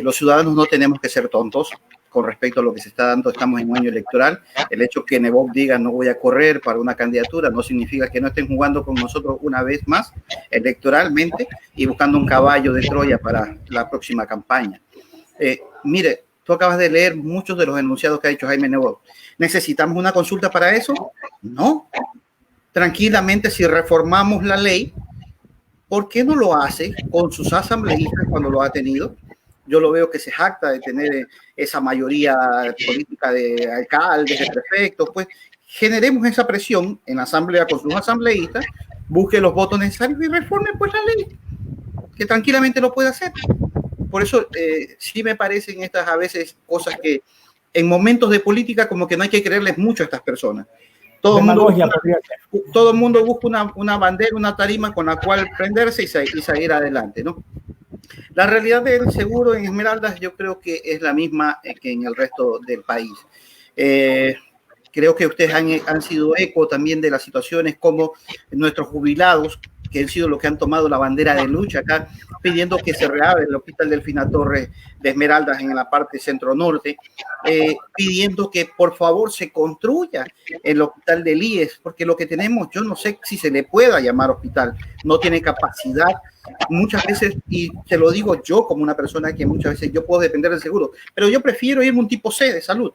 los ciudadanos no tenemos que ser tontos con respecto a lo que se está dando. Estamos en un año electoral. El hecho que Nebot diga no voy a correr para una candidatura no significa que no estén jugando con nosotros una vez más electoralmente y buscando un caballo de Troya para la próxima campaña. Mire, tú acabas de leer muchos de los enunciados que ha hecho Jaime Nebot. ¿Necesitamos una consulta para eso? No. Tranquilamente, si reformamos la ley, ¿por qué no lo hace con sus asambleístas cuando lo ha tenido? Yo lo veo que se jacta de tener esa mayoría política de alcaldes, de prefectos. Pues generemos esa presión en la asamblea con sus asambleístas, busque los votos necesarios y reformen pues la ley. que tranquilamente lo puede hacer. Por eso sí me parecen estas a veces cosas que en momentos de política como que no hay que creerles mucho a estas personas. Todo el mundo busca una bandera, una tarima con la cual prenderse y salir adelante, ¿no? La realidad del seguro en Esmeraldas yo creo que es la misma que en el resto del país. Creo que ustedes han sido eco también de las situaciones como nuestros jubilados, que han sido los que han tomado la bandera de lucha acá, pidiendo que se reabra el Hospital Delfina Torres de Esmeraldas en la parte centro-norte, pidiendo que por favor se construya el hospital del IES, porque lo que tenemos, yo no sé si se le pueda llamar hospital, no tiene capacidad. Muchas veces, y te lo digo yo como una persona que muchas veces yo puedo depender del seguro, pero yo prefiero irme a un tipo C de salud.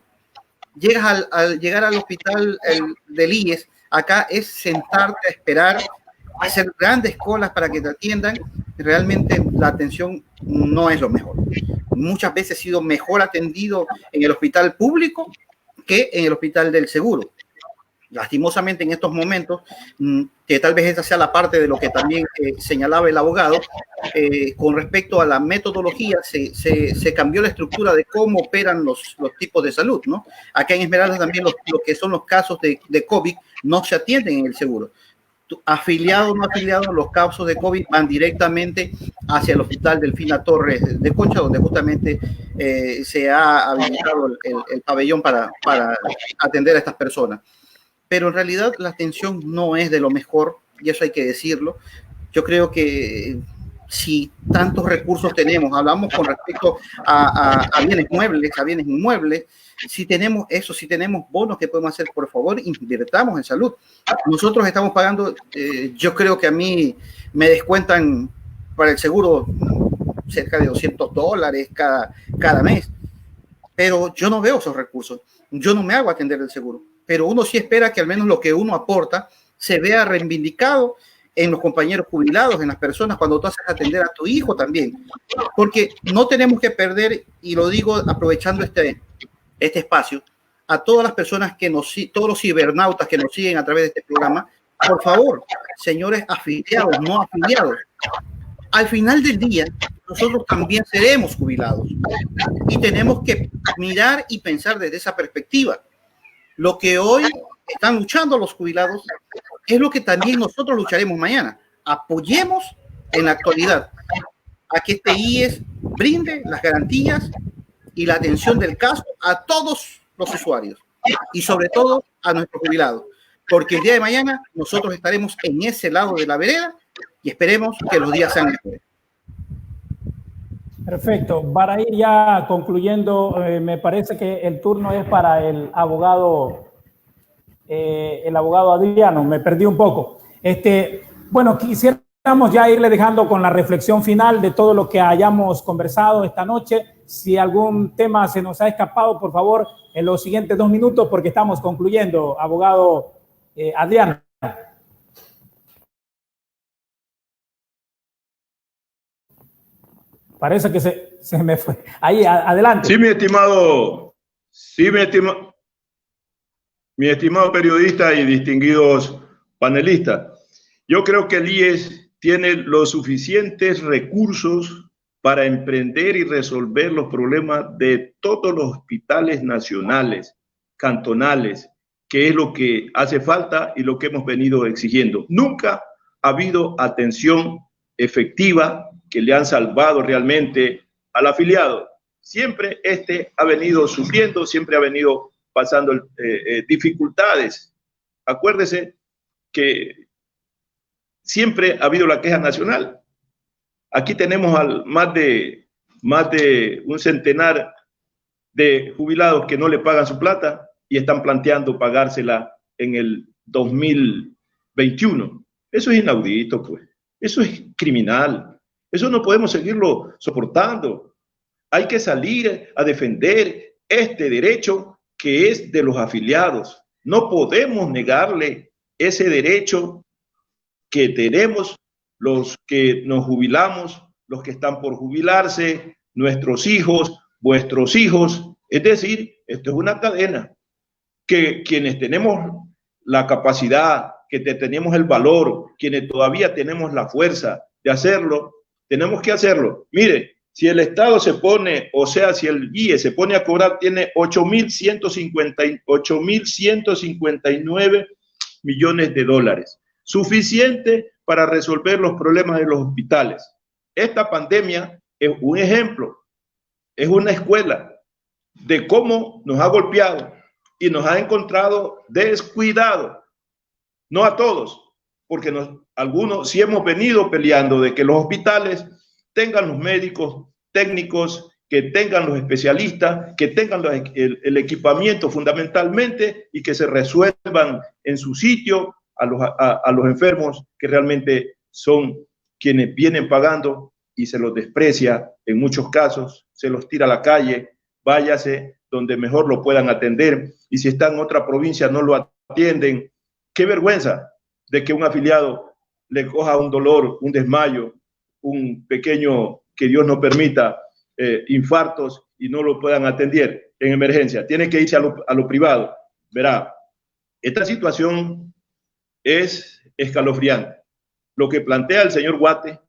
Llegas al llegar al hospital del IES, acá es sentarte a esperar, hacer grandes colas para que te atiendan. Realmente la atención no es lo mejor. Muchas veces he sido mejor atendido en el hospital público que en el hospital del seguro. Lastimosamente en estos momentos, que tal vez esa sea la parte de lo que también señalaba el abogado, con respecto a la metodología, se cambió la estructura de cómo operan los tipos de salud, ¿no? Acá en Esmeraldas también lo que son los casos de COVID no se atienden en el seguro. Afiliados o no afiliados, los casos de COVID van directamente hacia el Hospital Delfina Torres de Concha, donde justamente se ha habilitado el pabellón para atender a estas personas. Pero en realidad la atención no es de lo mejor, y eso hay que decirlo. Yo creo que si tantos recursos tenemos, hablamos con respecto a bienes muebles, a bienes inmuebles, si tenemos eso, si tenemos bonos que podemos hacer, por favor, invirtamos en salud. Nosotros estamos pagando, yo creo que a mí me descuentan para el seguro cerca de $200 cada mes, pero yo no veo esos recursos, yo no me hago atender el seguro, pero uno sí espera que al menos lo que uno aporta se vea reivindicado en los compañeros jubilados, en las personas, cuando tú haces atender a tu hijo también, porque no tenemos que perder, y lo digo aprovechando este espacio, a todas las personas todos los cibernautas que nos siguen a través de este programa, por favor, señores afiliados, no afiliados, al final del día, nosotros también seremos jubilados y tenemos que mirar y pensar desde esa perspectiva. Lo que hoy están luchando los jubilados es lo que también nosotros lucharemos mañana. Apoyemos en la actualidad a que este IES brinde las garantías y la atención del caso a todos los usuarios y sobre todo a nuestros jubilados, porque el día de mañana nosotros estaremos en ese lado de la vereda y esperemos que los días sean mejores. Perfecto. Para ir ya concluyendo, me parece que el turno es para el abogado Adriano. Me perdí un poco. Bueno, quisiéramos ya irle dejando con la reflexión final de todo lo que hayamos conversado esta noche. Si algún tema se nos ha escapado, por favor, en los siguientes 2 minutos, porque estamos concluyendo, abogado Adriano. Parece que se me fue. Ahí, adelante. Sí, mi estimado periodista y distinguidos panelistas. Yo creo que el IES tiene los suficientes recursos para emprender y resolver los problemas de todos los hospitales nacionales, cantonales, que es lo que hace falta y lo que hemos venido exigiendo. Nunca ha habido atención efectiva que le han salvado realmente al afiliado. Siempre ha venido sufriendo, siempre ha venido pasando dificultades. Acuérdese que siempre ha habido la queja nacional. Aquí tenemos más de un centenar de jubilados que no le pagan su plata y están planteando pagársela en el 2021. Eso es inaudito, pues. Eso es criminal. Eso no podemos seguirlo soportando. Hay que salir a defender este derecho que es de los afiliados. No podemos negarle ese derecho que tenemos los que nos jubilamos, los que están por jubilarse, nuestros hijos, vuestros hijos. Es decir, esto es una cadena que quienes tenemos la capacidad, que tenemos el valor, quienes todavía tenemos la fuerza de hacerlo, tenemos que hacerlo. Mire, si el Estado se pone, o sea, si el IES se pone a cobrar, tiene 8.159 millones de dólares, suficiente para resolver los problemas de los hospitales. Esta pandemia es un ejemplo, es una escuela de cómo nos ha golpeado y nos ha encontrado descuidado. No a todos, porque algunos sí hemos venido peleando de que los hospitales tengan los médicos técnicos, que tengan los especialistas, que tengan el equipamiento fundamentalmente y que se resuelvan en su sitio a los enfermos que realmente son quienes vienen pagando y se los desprecia en muchos casos, se los tira a la calle, váyase donde mejor lo puedan atender, y si está en otra provincia no lo atienden. Qué vergüenza de que un afiliado le coja un dolor, un desmayo, un pequeño, que Dios no permita, infartos y no lo puedan atender en emergencia. Tiene que irse a lo privado. Verá, esta situación es escalofriante. Lo que plantea el señor Guate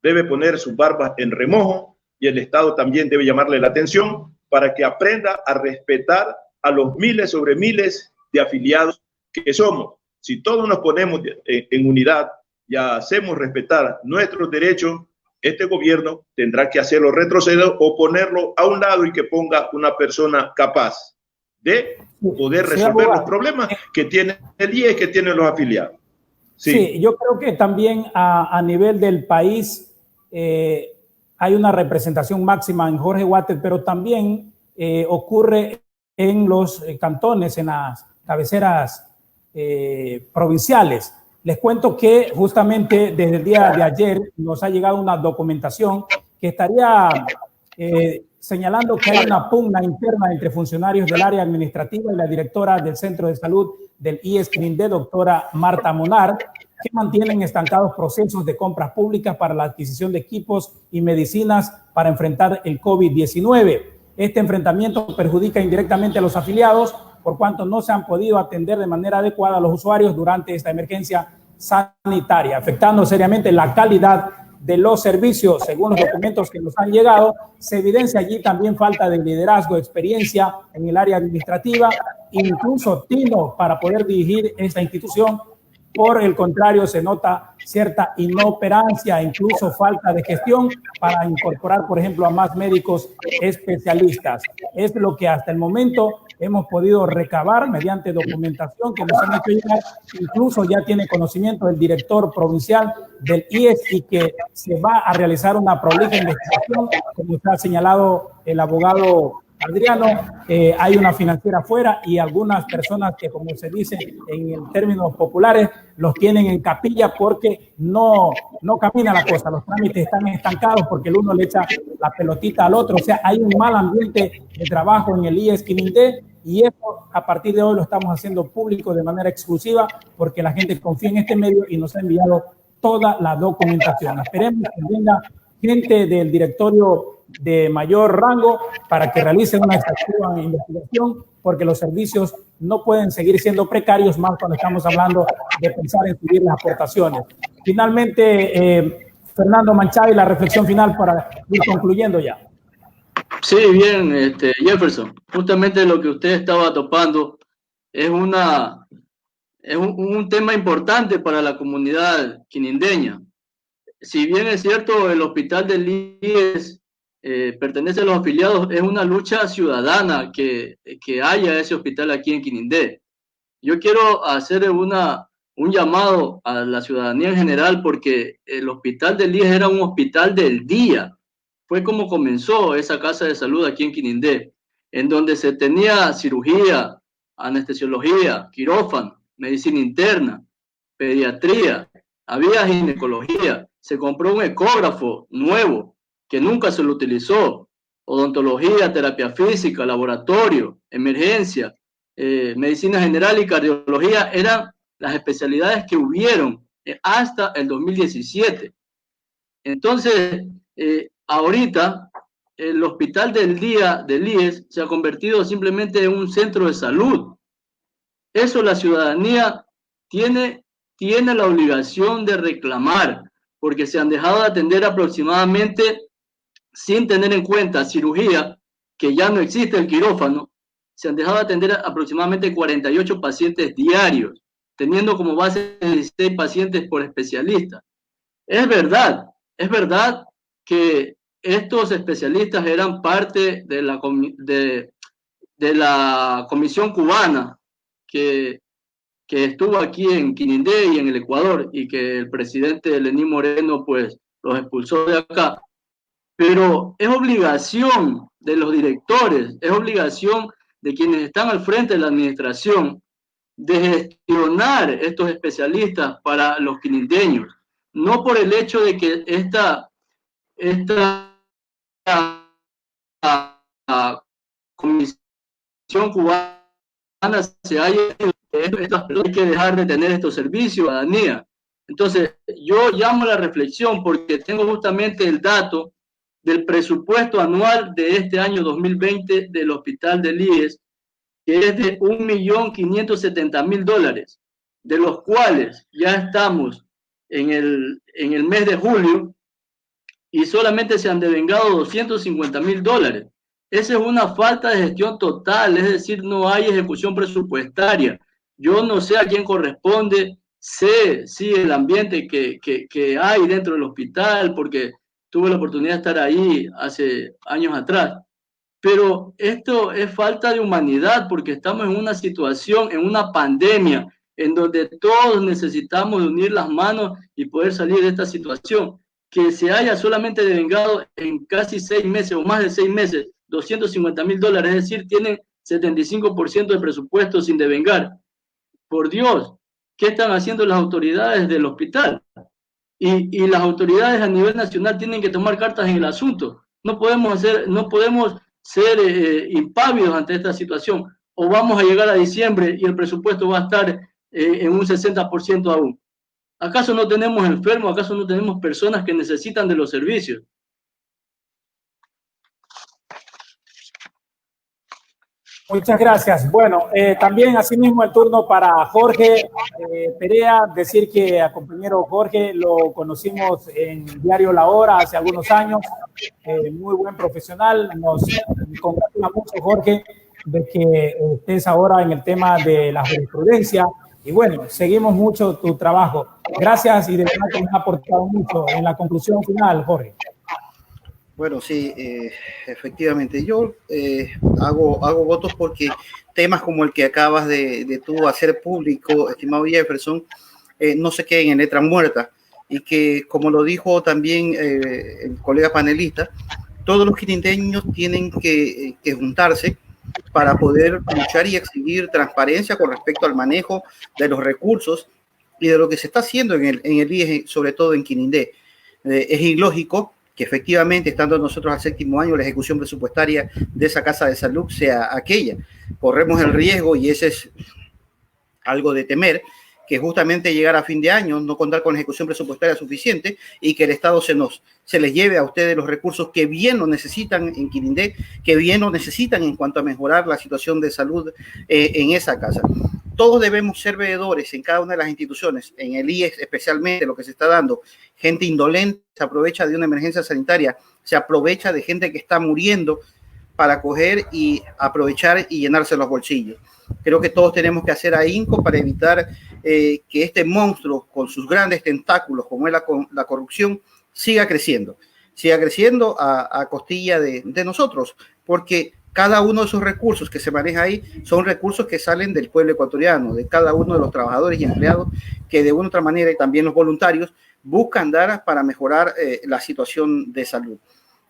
debe poner sus barbas en remojo, y el Estado también debe llamarle la atención para que aprenda a respetar a los miles sobre miles de afiliados que somos. Si todos nos ponemos en unidad y hacemos respetar nuestros derechos, este gobierno tendrá que hacerlo retroceder o ponerlo a un lado y que ponga una persona capaz de poder resolver los problemas que tiene el IES, que tienen los afiliados. Sí, yo creo que también a nivel del país hay una representación máxima en Jorge Guate, pero también ocurre en los cantones, en las cabeceras provinciales. Les cuento que justamente desde el día de ayer nos ha llegado una documentación que estaría señalando que hay una pugna interna entre funcionarios del área administrativa y la directora del Centro de Salud del IES Quinindé, doctora Marta Monar, que mantienen estancados procesos de compras públicas para la adquisición de equipos y medicinas para enfrentar el COVID-19. Este enfrentamiento perjudica indirectamente a los afiliados, por cuanto no se han podido atender de manera adecuada a los usuarios durante esta emergencia sanitaria, afectando seriamente la calidad de los servicios. Según los documentos que nos han llegado, se evidencia allí también falta de liderazgo, experiencia en el área administrativa, incluso tino para poder dirigir esta institución. Por el contrario, se nota cierta inoperancia, incluso falta de gestión para incorporar, por ejemplo, a más médicos especialistas. Es lo que hasta el momento hemos podido recabar mediante documentación que nos han hecho llegar. Incluso ya tiene conocimiento el director provincial del IES y que se va a realizar una prolija investigación, como está señalado el abogado Adriano. Hay una financiera afuera y algunas personas que, como se dice en términos populares, los tienen en capilla porque no camina la cosa, los trámites están estancados porque el uno le echa la pelotita al otro. O sea, hay un mal ambiente de trabajo en el IES Quinindé, y eso a partir de hoy lo estamos haciendo público de manera exclusiva porque la gente confía en este medio y nos ha enviado toda la documentación. Esperemos que venga gente del directorio de mayor rango para que realicen una exhaustiva investigación, porque los servicios no pueden seguir siendo precarios, más cuando estamos hablando de pensar en subir las aportaciones. Finalmente, Fernando Manchay, la reflexión final para ir concluyendo ya. Sí, bien, Jefferson, justamente lo que usted estaba topando es un tema importante para la comunidad quinindeña. Si bien es cierto, el hospital del IES pertenece a los afiliados, es una lucha ciudadana que haya ese hospital aquí en Quinindé. Yo quiero hacer un llamado a la ciudadanía en general, porque el hospital del IES era un hospital del día. Fue como comenzó esa casa de salud aquí en Quinindé, en donde se tenía cirugía, anestesiología, quirófano, medicina interna, pediatría, había ginecología, se compró un ecógrafo nuevo que nunca se lo utilizó, odontología, terapia física, laboratorio, emergencia, medicina general y cardiología eran las especialidades que hubieron hasta el 2017. Entonces, ahorita el hospital del día del IES se ha convertido simplemente en un centro de salud. Eso la ciudadanía tiene la obligación de reclamar, porque se han dejado de atender aproximadamente, sin tener en cuenta cirugía, que ya no existe el quirófano, se han dejado de atender aproximadamente 48 pacientes diarios, teniendo como base 16 pacientes por especialista. Es verdad que estos especialistas eran parte de la comisión cubana que estuvo aquí en Quinindé y en el Ecuador, y que el presidente Lenín Moreno pues los expulsó de acá. Pero es obligación de los directores, es obligación de quienes están al frente de la administración de gestionar estos especialistas para los quinindeños, no por el hecho de que esta comisión cubana se haya hay que dejar de tener estos servicios, ciudadanía. Entonces, yo llamo a la reflexión porque tengo justamente el dato del presupuesto anual de este año 2020 del hospital del IES, que es de $1.570.000, de los cuales ya estamos en el mes de julio y solamente se han devengado $250.000. Esa es una falta de gestión total, es decir, no hay ejecución presupuestaria. Yo no sé a quién corresponde, sé sí el ambiente que hay dentro del hospital, porque tuve la oportunidad de estar ahí hace años atrás. Pero esto es falta de humanidad, porque estamos en una situación, en una pandemia, en donde todos necesitamos unir las manos y poder salir de esta situación. Que se haya solamente devengado en casi 6 meses o más de 6 meses $250.000, es decir, tienen 75% de presupuesto sin devengar. Por Dios, ¿qué están haciendo las autoridades del hospital? Y las autoridades a nivel nacional tienen que tomar cartas en el asunto. No podemos ser impávidos ante esta situación, o vamos a llegar a diciembre y el presupuesto va a estar en un 60% aún. ¿Acaso no tenemos enfermos? ¿Acaso no tenemos personas que necesitan de los servicios? Muchas gracias. Bueno, también asimismo el turno para Jorge Perea, decir que a compañero Jorge lo conocimos en Diario La Hora hace algunos años, muy buen profesional, nos congratula mucho Jorge de que estés ahora en el tema de la jurisprudencia y bueno, seguimos mucho tu trabajo. Gracias y de verdad que nos ha aportado mucho en la conclusión final, Jorge. Bueno, sí, efectivamente. Yo hago votos porque temas como el que acabas de tú hacer público, estimado Jefferson, no se queden en letra muerta y que, como lo dijo también el colega panelista, todos los quinindeños tienen que juntarse para poder luchar y exigir transparencia con respecto al manejo de los recursos y de lo que se está haciendo en el IES, sobre todo en Quinindé. Es ilógico que efectivamente, estando nosotros al 7º año, la ejecución presupuestaria de esa casa de salud sea aquella. Corremos el riesgo, y ese es algo de temer, que justamente llegar a fin de año, no contar con ejecución presupuestaria suficiente y que el Estado se les lleve a ustedes los recursos que bien lo necesitan en Quinindé, que bien lo necesitan en cuanto a mejorar la situación de salud en esa casa. Todos debemos ser veedores en cada una de las instituciones, en el IES especialmente, lo que se está dando. Gente indolente se aprovecha de una emergencia sanitaria, se aprovecha de gente que está muriendo para coger y aprovechar y llenarse los bolsillos. Creo que todos tenemos que hacer ahínco para evitar que este monstruo con sus grandes tentáculos, como es la corrupción, siga creciendo a costilla de nosotros, porque cada uno de esos recursos que se maneja ahí son recursos que salen del pueblo ecuatoriano, de cada uno de los trabajadores y empleados que de una u otra manera, y también los voluntarios, buscan dar para mejorar la situación de salud.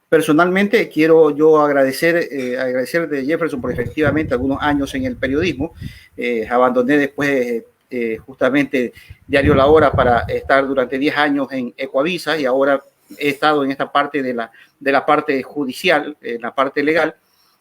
Personalmente quiero yo agradecer de Jefferson por efectivamente algunos años en el periodismo. Abandoné después justamente Diario La Hora para estar durante 10 años en Ecuavisa, y ahora he estado en esta parte de la parte judicial, en la parte legal,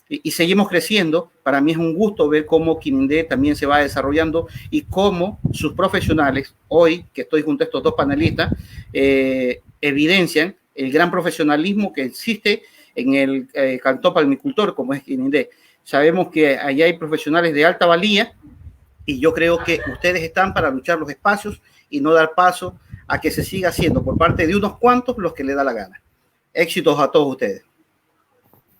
y seguimos creciendo. Para mí es un gusto ver cómo Quinindé también se va desarrollando y cómo sus profesionales, hoy que estoy junto a estos dos panelistas, evidencian el gran profesionalismo que existe en el cantón palmicultor como es Quinindé. Sabemos que allá hay profesionales de alta valía y yo creo que ustedes están para luchar los espacios y no dar paso a que se siga haciendo por parte de unos cuantos los que le da la gana. Éxitos a todos ustedes.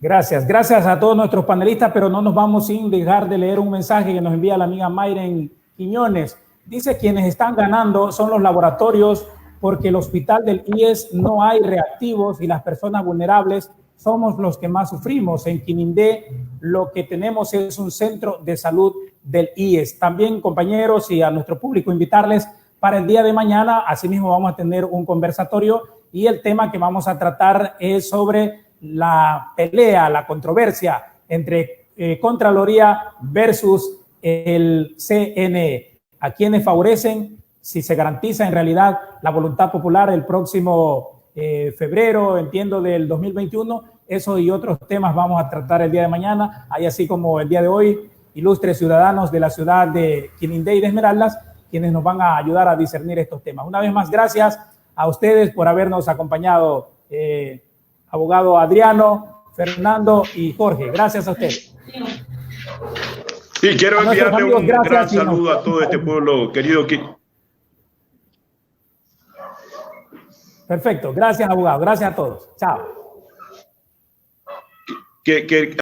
Gracias, gracias a todos nuestros panelistas, pero no nos vamos sin dejar de leer un mensaje que nos envía la amiga Mayren Quiñones. Dice: quienes están ganando son los laboratorios, porque el hospital del IES no hay reactivos y las personas vulnerables somos los que más sufrimos. En Quinindé lo que tenemos es un centro de salud del IES. También, compañeros, y a nuestro público, invitarles para el día de mañana. Asimismo vamos a tener un conversatorio y el tema que vamos a tratar es sobre la pelea, la controversia entre Contraloría versus el CNE. ¿A quienes favorecen? Si se garantiza en realidad la voluntad popular el próximo febrero, entiendo, del 2021. Eso y otros temas vamos a tratar el día de mañana, ahí así como el día de hoy, ilustres ciudadanos de la ciudad de Quinindé y de Esmeraldas, quienes nos van a ayudar a discernir estos temas. Una vez más, gracias a ustedes por habernos acompañado, abogado Adriano, Fernando y Jorge. Gracias a ustedes. Sí, quiero enviarle un gran saludo a todo este pueblo querido. Perfecto. Gracias, abogado. Gracias a todos. Chao.